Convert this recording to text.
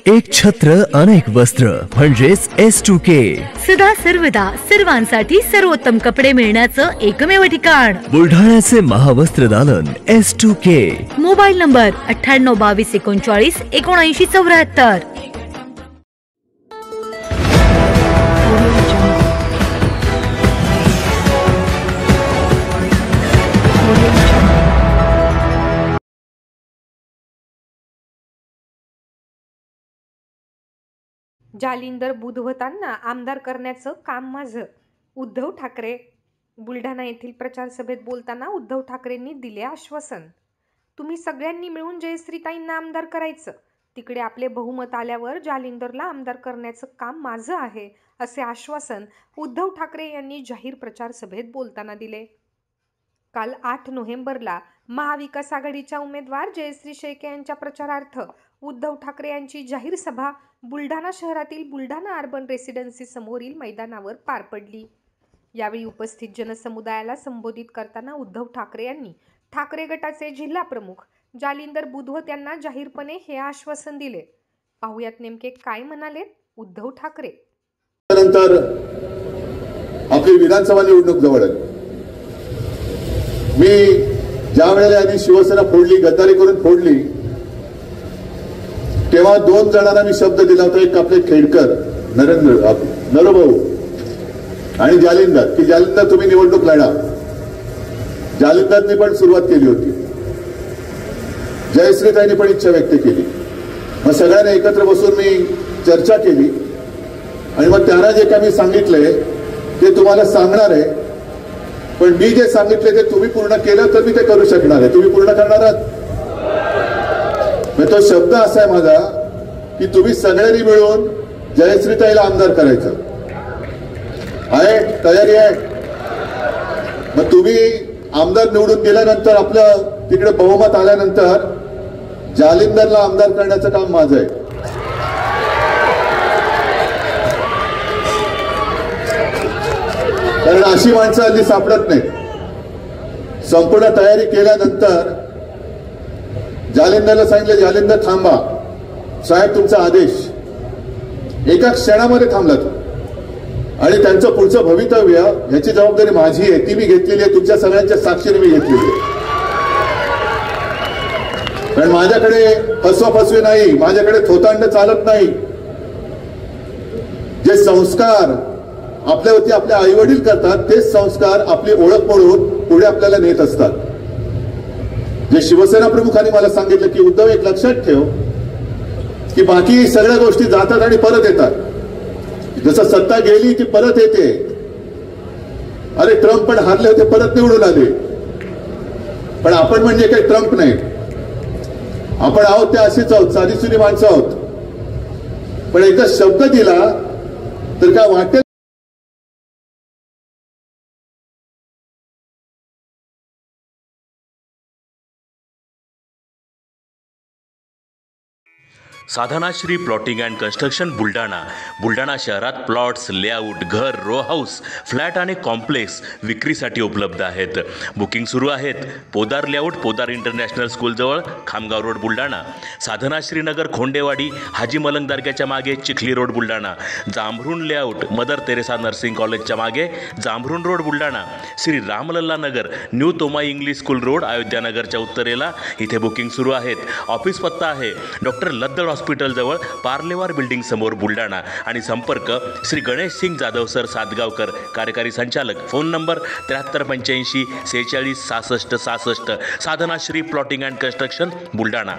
एक छत्र अनेक वस्त्र म्हणजेच S2K. सदा सर्वदा सर्वांसाठी सर्वोत्तम कपडे मिळण्याचं एकमेव ठिकाण बुलढाण्याचे महावस्त्र दालन S2K. Mobile number 9822397974. जालिंदर बुधवतांना आमदार करण्याचं काम माझं. उद्धव ठाकरे. बुलढाणा येथील प्रचार सभेत बोलताना उद्धव ठाकरेंनी दिले आश्वासन. तुम्ही सगळ्यांनी मिळून जयश्रीताईंना आमदार करायचं. तिकडे आपले बहुमत आल्यावर जालिंदरला आमदार करण्याचं काम माझं आहे, असे आश्वासन उद्धव ठाकरे यांनी जाहीर प्रचार सभेत बोलताना दिले. काल 8 नोव्हेंबरला महाविकास आघाडीच्या उमेदवार जयश्री शेळके यांच्या प्रचारार्थ उद्धव ठाकरे यांची जाहीर सभा बुलढाणा शहरातील बुलढाणा अर्बन रेसिडेन्सी समोरील मैदानावर पार पडली. यावेळी उपस्थित जनसमुदायाला संबोधित करताना उद्धव ठाकरे यांनी ठाकरे गटाचे जिल्हा प्रमुख जालिंदर बुधवत यांना जाहीरपणे हे आश्वासन दिले. पाहुयात नेमके काय म्हणाले उद्धव ठाकरे. त्यानंतर आपली विधानसभा निवडणूक जवळ आहे. मी ज्या वेळेला यांनी शिवसेना फोडली, गद्दारी करून फोडली, तेव्हा 2 जणांना मी शब्द दिला होता. एक आपले खेडकर नरभाऊ आणि जालिंदर, की जालिंदर तुम्ही निवडणूक लढा. जालिंदरनी पण सुरुवात केली होती. जयश्रीताईंनी पण इच्छा व्यक्त केली. मग सगळ्यांनी एकत्र बसून मी चर्चा केली आणि मग त्यांना जे काही मी सांगितलंय ते तुम्हाला सांगणार आहे. पण मी जे सांगितले ते तुम्ही पूर्ण केलं तर मी ते करू शकणार आहे. तुम्ही पूर्ण करणार आहात. तो शब्द असा आहे माझा की तुम्ही सगळ्यांनी मिळून जयश्रीताईला आमदार करायचं आहे. तयारी आहे. मग तुम्ही आमदार निवडून दिल्यानंतर आपलं तिकडे बहुमत आल्यानंतर जालिंदरला आमदार करण्याचं काम माझं आहे. कारण अशी माणसं हल्ली सापडत नाही. संपूर्ण तयारी केल्यानंतर जालिंदरला सांगितलं, जालिंदर थांबा, साहेब तुमचा आदेश. एका क्षणामध्ये थांबला तो. आणि त्यांचं पुढचं भवितव्य याची जबाबदारी माझी आहे, ती मी घेतलेली आहे. तुमच्या सगळ्यांच्या साक्षीने मी घेतलेली आहे. कारण माझ्याकडे फसवाफसवी नाही, माझ्याकडे थोतांड चालत नाही. जे संस्कार आपल्यावरती आपले आई वडील करतात तेच संस्कार आपली ओळख म्हणून पुढे आपल्याला नेत असतात. जे शिवसेना प्रमुखांनी मला सांगितलं की उद्धव एक लक्षात ठेव की बाकी सगळ्या गोष्टी जातात आणि परत येतात. जसं सत्ता गेली ती परत येते. अरे ट्रम्प पण हारले होते, परत निवडून आले. पण आपण म्हणजे काही ट्रम्प नाही. आपण आहोत ते असेच आहोत, साधीसुधी माणसं आहोत. पण एकदा शब्द दिला तर काय वाटेल. Sadhanashree plotting and construction Buldhana शहरात प्लॉट्स, लेआउट, घर, रो हाऊस, फ्लॅट आणि कॉम्प्लेक्स विक्रीसाठी उपलब्ध आहेत. बुकिंग सुरू आहेत. पोदार लेआउट, पोदार इंटरनॅशनल स्कूलजवळ, खामगाव रोड बुलढाणा. साधनाश्री नगर, खोंडेवाडी, हाजी मलंग दर्ग्याच्या मागे, Chikhli road Buldhana. Jambhrun layout, Mother Teresa nursing कॉलेजच्या मागे, Jambhrun road Buldhana. Shri Ramlalla Nagar, new Tomai English school road, Ayodhya नगरच्या उत्तरेला. इथे बुकिंग सुरू आहेत. ऑफिस पत्ता आहे डॉक्टर लद्दड हॉस्पिटलजवळ, पार्लेवार बिल्डिंग समोर बुलढाणा. आणि संपर्क श्री गणेश सिंग जाधव सर सातगावकर, कार्यकारी संचालक. Phone number 7385 46 66 66. Sadhanashri plotting and construction Buldhana.